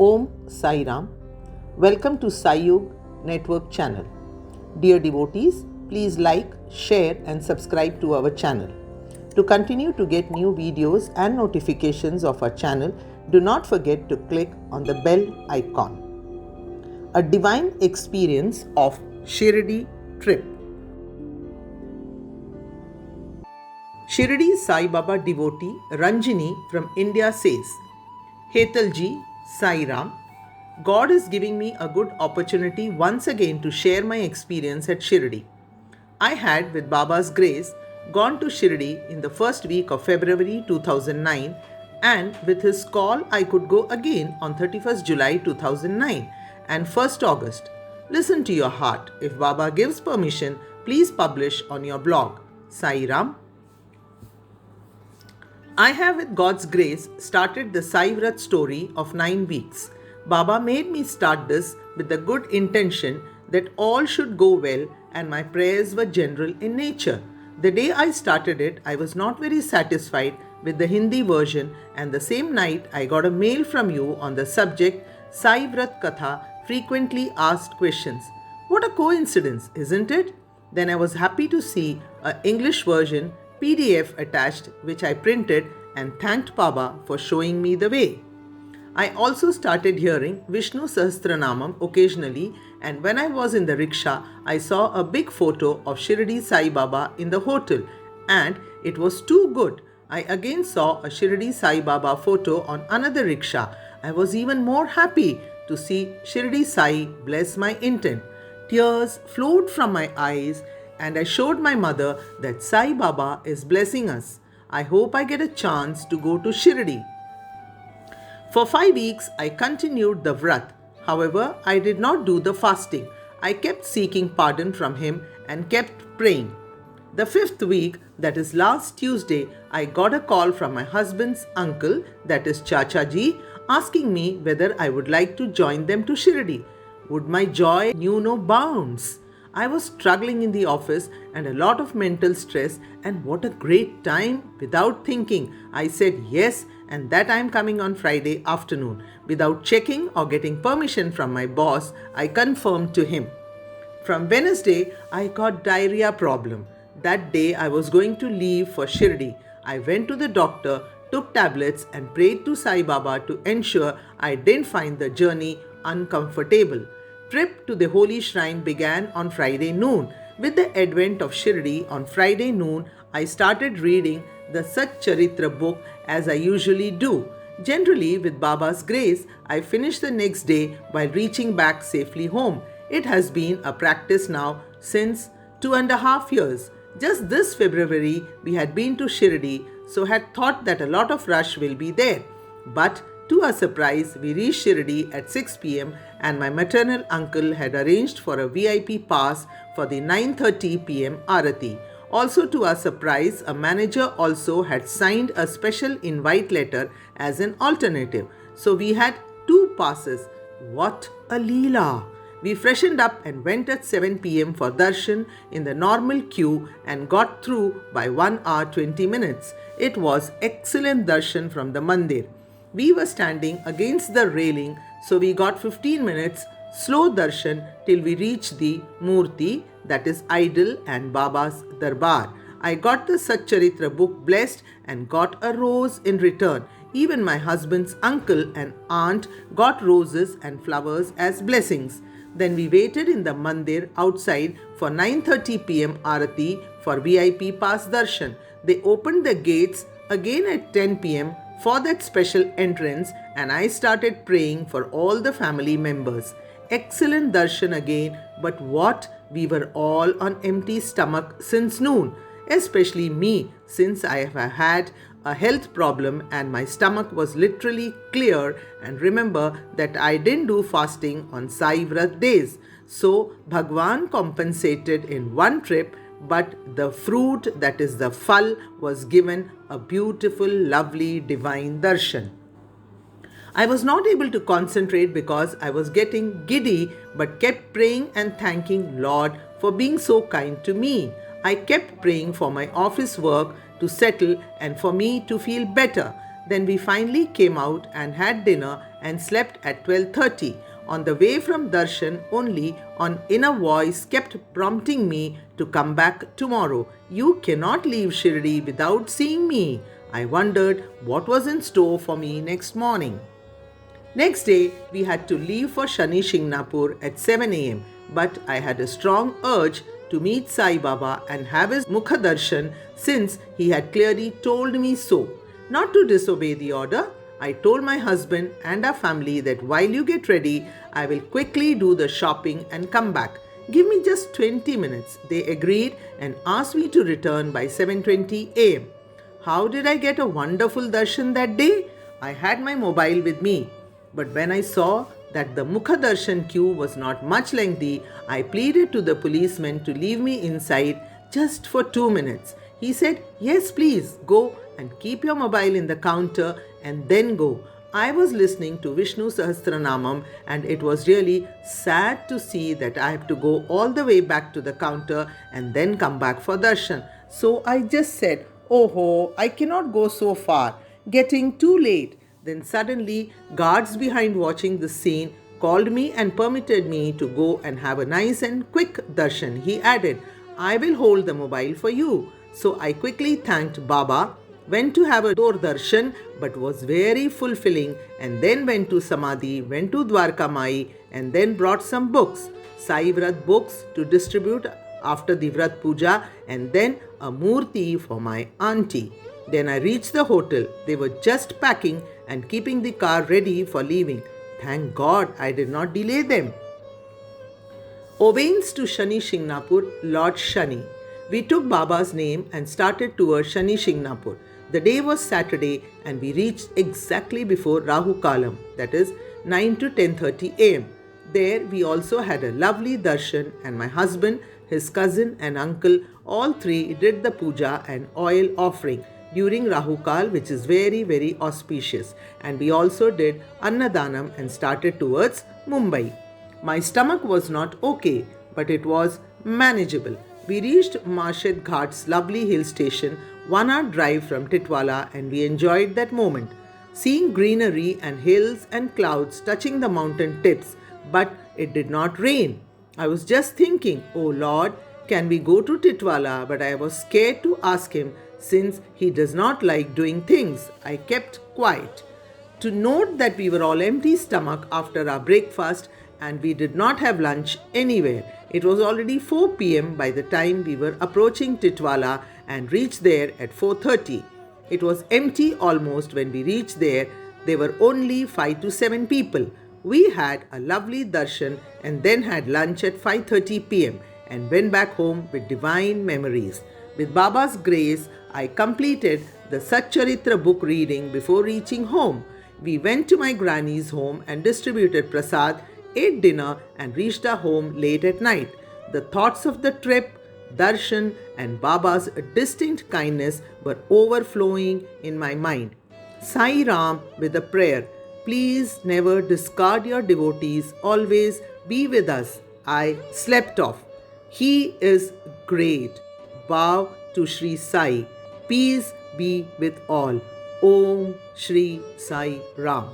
Om Sai Ram. Welcome to Sai Yug Network channel. Dear devotees, please like, share and subscribe to our channel. To continue to get new videos and notifications of our channel, do not forget to click on the bell icon. A divine experience of Shirdi trip. Shirdi Sai Baba devotee Ranjini from India says, Hetalji, Sai Ram, God is giving me a good opportunity once again to share my experience at Shirdi. I had, with Baba's grace, gone to Shirdi in the first week of February 2009, and with his call I could go again on 31st July 2009 and 1st August. Listen to your heart. If Baba gives permission, please publish on your blog. Sai Ram. I have, with God's grace, started the Sai Vrat story of 9 weeks. Baba made me start this with the good intention that all should go well, and my prayers were general in nature. The day I started it, I was not very satisfied with the Hindi version, and the same night I got a mail from you on the subject Sai Vrat Katha, frequently asked questions. What a coincidence, isn't it? Then I was happy to see an English version PDF attached, which I printed and thanked Baba for showing me the way. I also started hearing Vishnu Sahasranamam occasionally, and when I was in the rickshaw, I saw a big photo of Shirdi Sai Baba in the hotel, and it was too good. I again saw a Shirdi Sai Baba photo on another rickshaw. I was even more happy to see Shirdi Sai bless my intent. Tears flowed from my eyes, and I showed my mother that Sai Baba is blessing us. I hope I get a chance to go to Shirdi. For 5 weeks, I continued the Vrat. However, I did not do the fasting. I kept seeking pardon from him and kept praying. The 5th week, that is last Tuesday, I got a call from my husband's uncle, that is Chachaji, asking me whether I would like to join them to Shirdi. Would my joy knew no bounds? I was struggling in the office and a lot of mental stress, and what a great time. Without thinking, I said yes, and that I am coming on Friday afternoon. Without checking or getting permission from my boss, I confirmed to him. From Wednesday, I got diarrhea problem. That day I was going to leave for Shirdi. I went to the doctor, took tablets and prayed to Sai Baba to ensure I didn't find the journey uncomfortable. Trip to the holy shrine began on Friday noon. With the advent of Shirdi on Friday noon, I started reading the Sat Charitra book as I usually do. Generally, with Baba's grace, I finish the next day while reaching back safely home. It has been a practice now since 2.5 years. Just this February, we had been to Shirdi, so had thought that a lot of rush will be there. But to our surprise, we reached Shirdi at 6 p.m. and my maternal uncle had arranged for a VIP pass for the 9:30 p.m. Arati. Also to our surprise, a manager also had signed a special invite letter as an alternative. So we had 2 passes. What a leela! We freshened up and went at 7 p.m. for darshan in the normal queue and got through by 1 hour 20 minutes. It was excellent darshan from the mandir. We were standing against the railing, so we got 15 minutes slow darshan till we reached the Murti, that is idol, and Baba's Darbar. I got the Sat Charitra book blessed and got a rose in return. Even my husband's uncle and aunt got roses and flowers as blessings. Then we waited in the mandir outside for 9:30 p.m. Arati for VIP pass darshan. They opened the gates again at 10 p.m. for that special entrance, and I started praying for all the family members. Excellent darshan again, but what? We were all on empty stomach since noon, especially me, since I have had a health problem and my stomach was literally clear. And remember that I didn't do fasting on Sai Vrat days. So Bhagwan compensated in one trip, but the fruit, that is the phal, was given a beautiful, lovely, divine darshan. I was not able to concentrate because I was getting giddy, but kept praying and thanking Lord for being so kind to me. I kept praying for my office work to settle and for me to feel better. Then we finally came out and had dinner and slept at 12:30. On the way from darshan only, an inner voice kept prompting me to come back tomorrow. You cannot leave Shirdi without seeing me. I wondered what was in store for me next morning. Next day, we had to leave for Shani Shingnapur at 7 a.m. But I had a strong urge to meet Sai Baba and have his Mukha Darshan since he had clearly told me so. Not to disobey the order, I told my husband and our family that while you get ready, I will quickly do the shopping and come back. Give me just 20 minutes. They agreed and asked me to return by 7:20 a.m. How did I get a wonderful darshan that day? I had my mobile with me. But when I saw that the Mukha Darshan queue was not much lengthy, I pleaded to the policeman to leave me inside just for 2 minutes. He said, "Yes, please, go and keep your mobile in the counter and then go." I was listening to Vishnu Sahasranamam and it was really sad to see that I have to go all the way back to the counter and then come back for darshan. So I just said, "Oh, I cannot go so far, getting too late." Then suddenly, guards behind watching the scene called me and permitted me to go and have a nice and quick darshan. He added, "I will hold the mobile for you." So I quickly thanked Baba, went to have a door darshan but was very fulfilling, and then went to Samadhi, went to Dwarka Mai, and then brought some books, Sai Vrat books to distribute after the Vrat Puja, and then a Murti for my auntie. Then I reached the hotel. They were just packing and keeping the car ready for leaving. Thank God I did not delay them. Obeisance to Shani Shingnapur, Lord Shani. We took Baba's name and started towards Shani Shingnapur. The day was Saturday and we reached exactly before Rahu Kalam, that is 9 to 10:30 am. There we also had a lovely darshan and my husband, his cousin and uncle, all three did the puja and oil offering during Rahu Kal, which is very, very auspicious. And we also did Annadanam and started towards Mumbai. My stomach was not okay, but it was manageable. We reached Marshad Ghat's lovely hill station, 1 hour drive from Titwala, and we enjoyed that moment. Seeing greenery and hills and clouds touching the mountain tips, but it did not rain. I was just thinking, "Oh Lord, can we go to Titwala?" But I was scared to ask him since he does not like doing things. I kept quiet. To note that we were all empty stomach after our breakfast and we did not have lunch anywhere. It was already 4 p.m. by the time we were approaching Titwala and reached there at 4:30. It was empty almost when we reached there. There were only 5 to 7 people. We had a lovely darshan and then had lunch at 5:30 p.m. and went back home with divine memories. With Baba's grace, I completed the Satcharitra book reading before reaching home. We went to my granny's home and distributed prasad, ate dinner and reached our home late at night. The thoughts of the trip, darshan and Baba's distinct kindness were overflowing in my mind. Sai Ram with a prayer. Please never discard your devotees. Always be with us. I slept off. He is great. Bow to Shirdi Sai. Peace be with all. Om Shirdi Sai Ram.